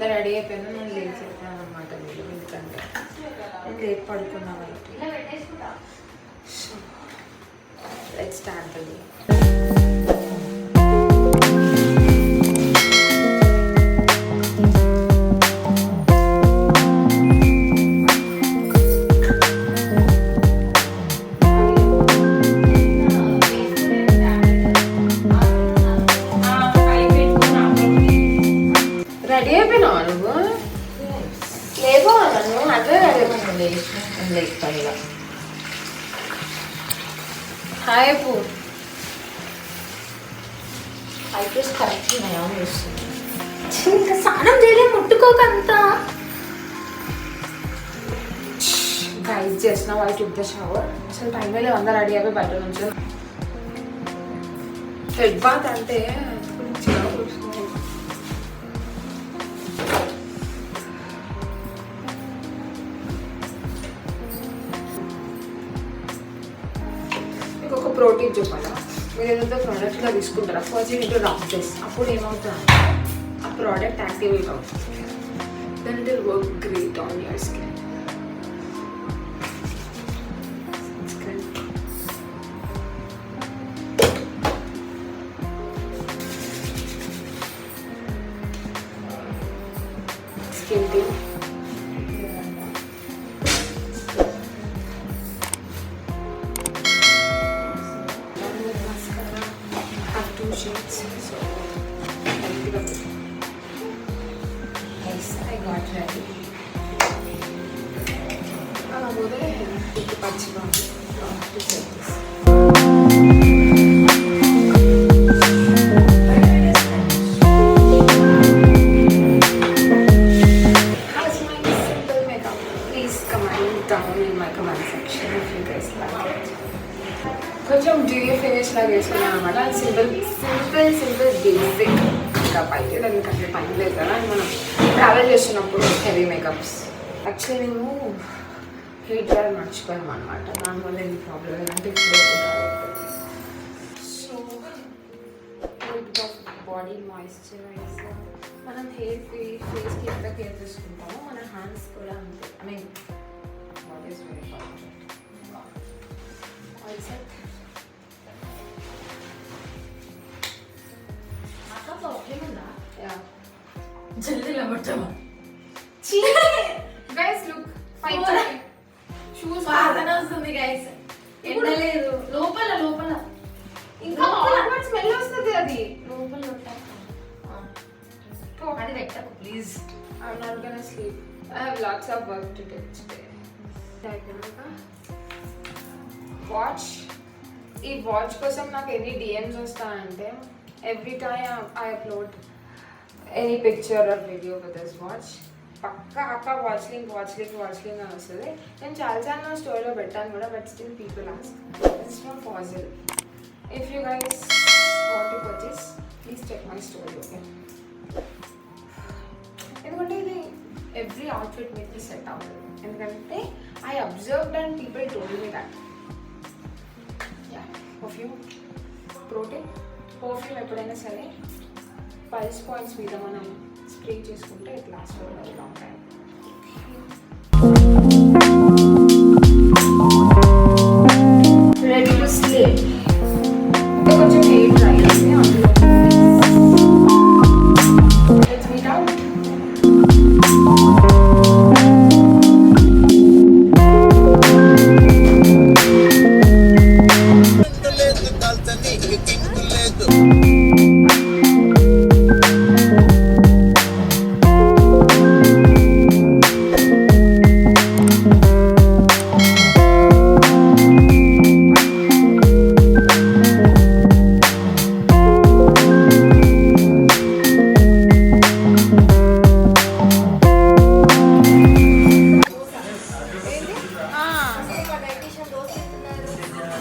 అందరూ రెడీ అయిపోయినా నేను లేట్ చెప్పాను అనమాట మీరు ఎందుకంటే నేను లేట్ పడుకున్నా కాబట్టి let's start the day. Ready అయిపోయినావా నువ్వు? లేవా నన్ను అదే రెడీ అయిపోయింది లేకపోయినా. హాయ్ అప్పు. ఐబ్రోస్ కరెక్ట్ ఉన్నాయా వస్తుంది. ఇంకా స్నానం చేయలే ముట్టుకోకంతా గైజ్ చేసిన వాళ్ళు చుట్టూ షవర్ అసలు టైం లేదు. అందరూ రెడీ అయిపోయి బయట నుంచి హెడ్ బాత్ అంటే ఒక ప్రోటీన్ చెప్పాలా. మీరు ఏదైతే ప్రోడక్ట్గా తీసుకుంటారా ఫస్ట్ ఇంటూ రాక్ చేసి అప్పుడు ఏమవుతుందంటే ఆ ప్రోడక్ట్ యాక్టివేట్ అవుతుంది. Then it will work great on your skin. Skin టీ shades, so yes, I got ready. Alagode ikku pachima to set this. How's my simple makeup? Please comment down in my comment section if you guys like it. కొంచెం due finish లాగా వేసుకున్నాను అనమాట. అది simple basic makeup అయితే దానికంటే time లేదు కదా. మనం ట్రావెల్ చేస్తున్నప్పుడు హెవీ మేకప్స్. యాక్చువల్లీ మేము హెయిర్ డ్రైయర్ మర్చిపోయాం అనమాట. దానివల్ల ఏం ప్రాబ్లం ఏంటంటే ఇప్పుడు సో బాడీ మాయిశ్చరైజర్. మనం ఫేస్కి ఎంత కేర్ తీసుకుంటామో మన హ్యాండ్స్ కూడా అంతే. I mean body is very important. All set. జల్దీ లబడతామా? గైస్ లుక్ ఫైన్ షూస్ వాసన వస్తుంది గైస్. ఎండలేదు లోపల ఇంకా ఆల్మోస్ట్ స్మెల్ వస్తుంది. అది లోపల అది పెట్టకు please. I'm not gonna sleep. I have lots of work to do today. Watch. ఈ వాచ్ కోసం నాకు ఎన్ని డిఎమ్స్ వస్తాయంటే every time I upload any picture or video with this watch పక్కా అక్క వాచ్ లింక్ అని వస్తుంది. నేను చాలాసార్లు నా స్టోరీలో పెట్టాను కూడా, but still people ask. This from Fossil. If you guys want to purchase please check my story. Okay, ఎందుకంటే ఇది ఎవ్రీ అవుట్ఫిట్ మీకు సెట్ అవ్వదు. ఎందుకంటే I observed and people told me that. Yeah, perfume ఎప్పుడైనా సరే పల్స్ పాయింట్స్ మీద మనం spray చేసుకుంటే it last for very long time. Ready to sleep. ఇంకా కొంచెం హెయిర్ డ్రై అయితే అందులో లెట్స్ మీట్ అవుట్.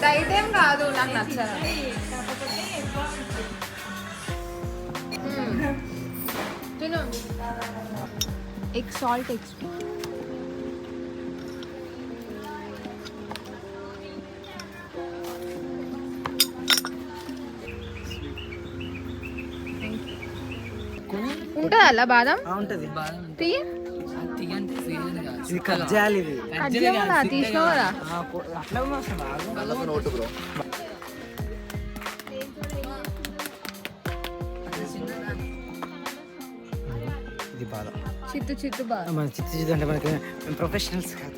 డైట్ ఏం కాదు, నాకు నచ్చదు. తిను. Egg salt extra. ఉంటుందా అలా బాదం ఉంటది తీ ఇది కట్ చేయాలి ఇది తీసినావు కదా అట్లా ఉంది అసలు ఇది బాధ చిత్తు బాదం మన చిత్తు అంటే మనకి మేము ప్రొఫెషనల్స్ కాదు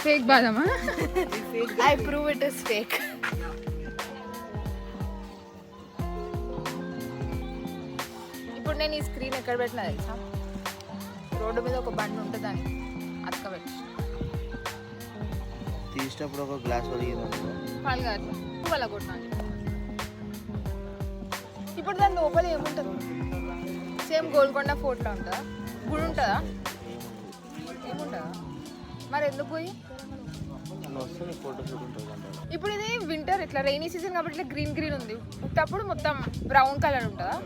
ఫేక్ బాదమా I prove it is fake. ఇప్పుడు నేను ఈ స్క్రీన్ ఎక్కడ పెట్టినా తెలుసా, రోడ్డు మీద ఒక బండి ఉంటుంది అని అతకబెట్టి తీసేటప్పుడు ఒక గ్లాస్ పలగారు వాళ్ళ కొట్టినా. ఇప్పుడు దాని లోపల ఏముంటుంది? సేమ్ గోల్కొండ ఫోర్ట్లో ఉంటుందా? గుడి ఉంటుందా? ఏముంటుందా? మరి ఎందుకు పోయి ఇప్పుడు ఇది వింటర్ ఇట్లా రైనీ సీజన్ కాబట్టి ఇట్లా గ్రీన్ ఉంది, ఉట్టప్పుడు మొత్తం బ్రౌన్ కలర్ ఉంటుందా?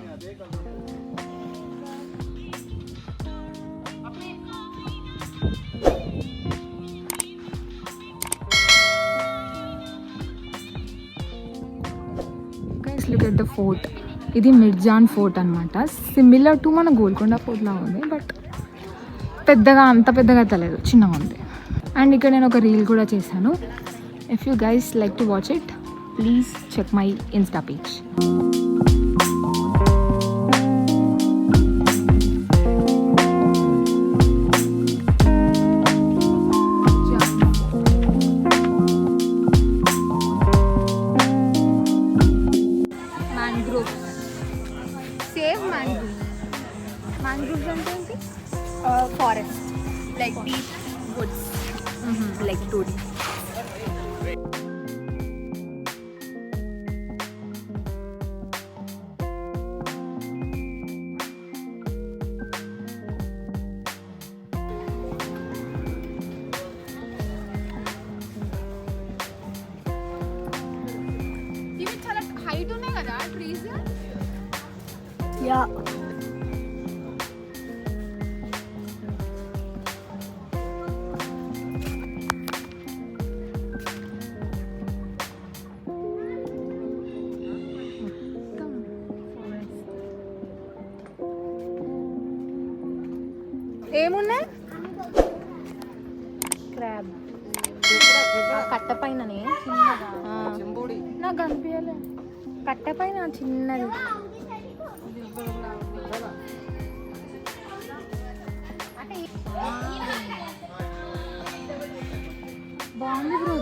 Look at the fort. ఇది మిర్జాన్ ఫోర్ట్ అనమాట. సిమిలర్ టు మన గోల్కొండ ఫోర్ట్ లాగా ఉంది, బట్ అంత పెద్దగా తెలియదు, చిన్నగా ఉంది. అండ్ ఇక్కడ నేను ఒక రీల్ కూడా చేశాను. If you guys like to watch it, please check my insta page. Mangroves అంటే ఏంటి? Forest, like deep woods, like toad. ఇవి చాలా హైట్ ఉన్నాయి కదా ట్రీస్. Yeah. ఏమున్నాయి? Crab. కట్ట పైననే నాకు కనిపించలే. కట్ట పైన చిన్నది. బాగుంది bro.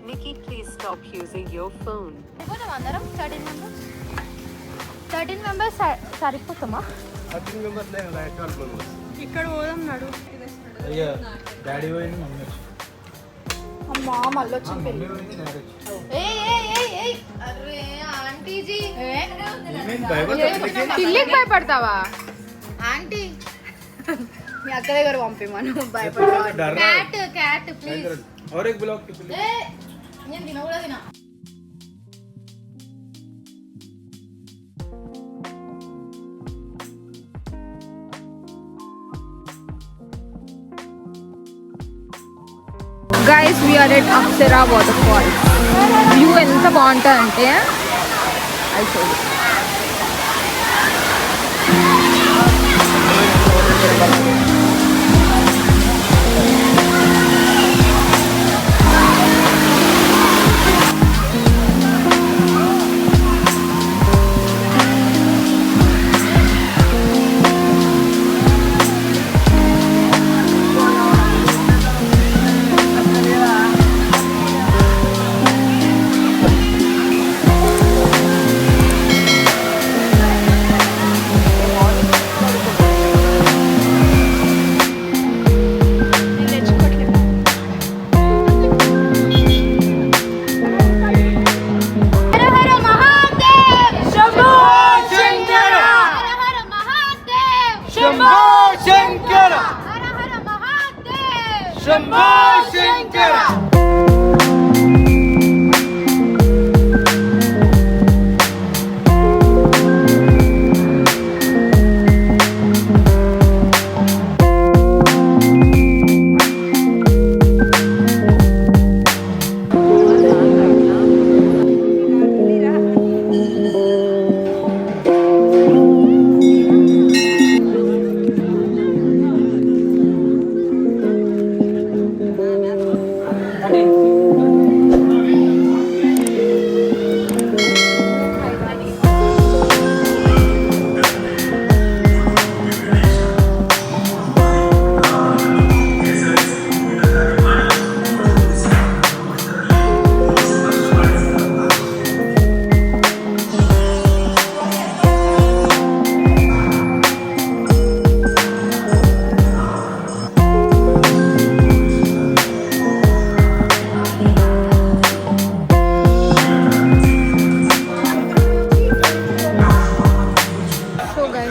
Nikki, please stop using your phone. అందరం 13 మెంబర్స్ సరిపోతామా? 13 మెంబర్స్ లేదు, 12 మెంబర్స్. ఇక్కడ పోదాం నడు. అయ్యా డాడీ పోయింది, మమ్మీ వచ్చింది. అమ్మా మళ్ళీ వచ్చింది పెళ్ళి. అరే ఆంటీజీ పిల్లికి భయపడతావా? ఆంటీ మీ అక్క దగ్గర పంపిమను. భయపడతావా? Cat please. और एक ब्लॉक के प्लीज. నేను తిన కూడా తినా. Guys we're at Apsara waterfall. View ఎంత బాగుంటుంది అంటే అయితే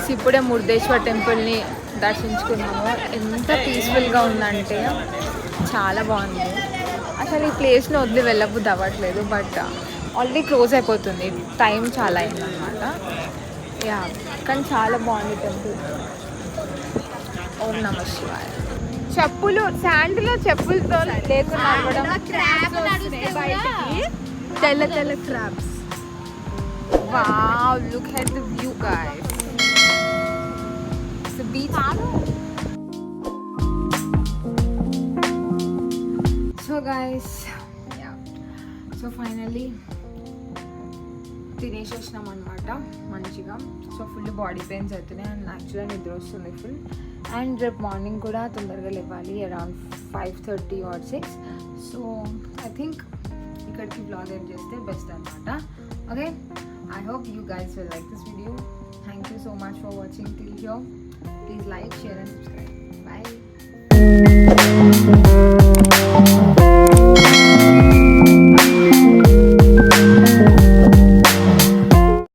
గైస్ ఇప్పుడే మురుదేశ్వర్ టెంపుల్ని దర్శించుకున్నాము. ఎంత పీస్ఫుల్గా ఉందంటే చాలా బాగుంది. అసలు ఈ ప్లేస్ని వదిలి వెళ్ళబుద్ధి అవ్వట్లేదు, బట్ ఆల్రెడీ క్లోజ్ అయిపోతుంది, టైం చాలా అయిందనమాట. యా, కానీ చాలా బాగుంది టెంపుల్. ఓం నమ శివాయ. చెప్పులు శాండ్లో చెప్పులతో లేకుండా బయటికి తెల్ల తెల్ల crabs. Wow, look at the view guys. It's a beach. So guys, yeah. So finally తినేసేసినాం అనమాట మంచిగా. సో ఫుల్ బాడీ పెయిన్స్ అవుతున్నాయి అండ్ యాక్చువల్గా నిద్ర వస్తుంది ఫుల్. అండ్ రేపు మార్నింగ్ కూడా తొందరగా లేవాలి, around 5:30 or 6. So I think ఇక్కడికి బ్లాగ్ ఏం చేస్తే బెస్ట్ అనమాట. Okay, I hope you guys will like this video. Thank you so much for watching till here. Please like, share and subscribe. Bye.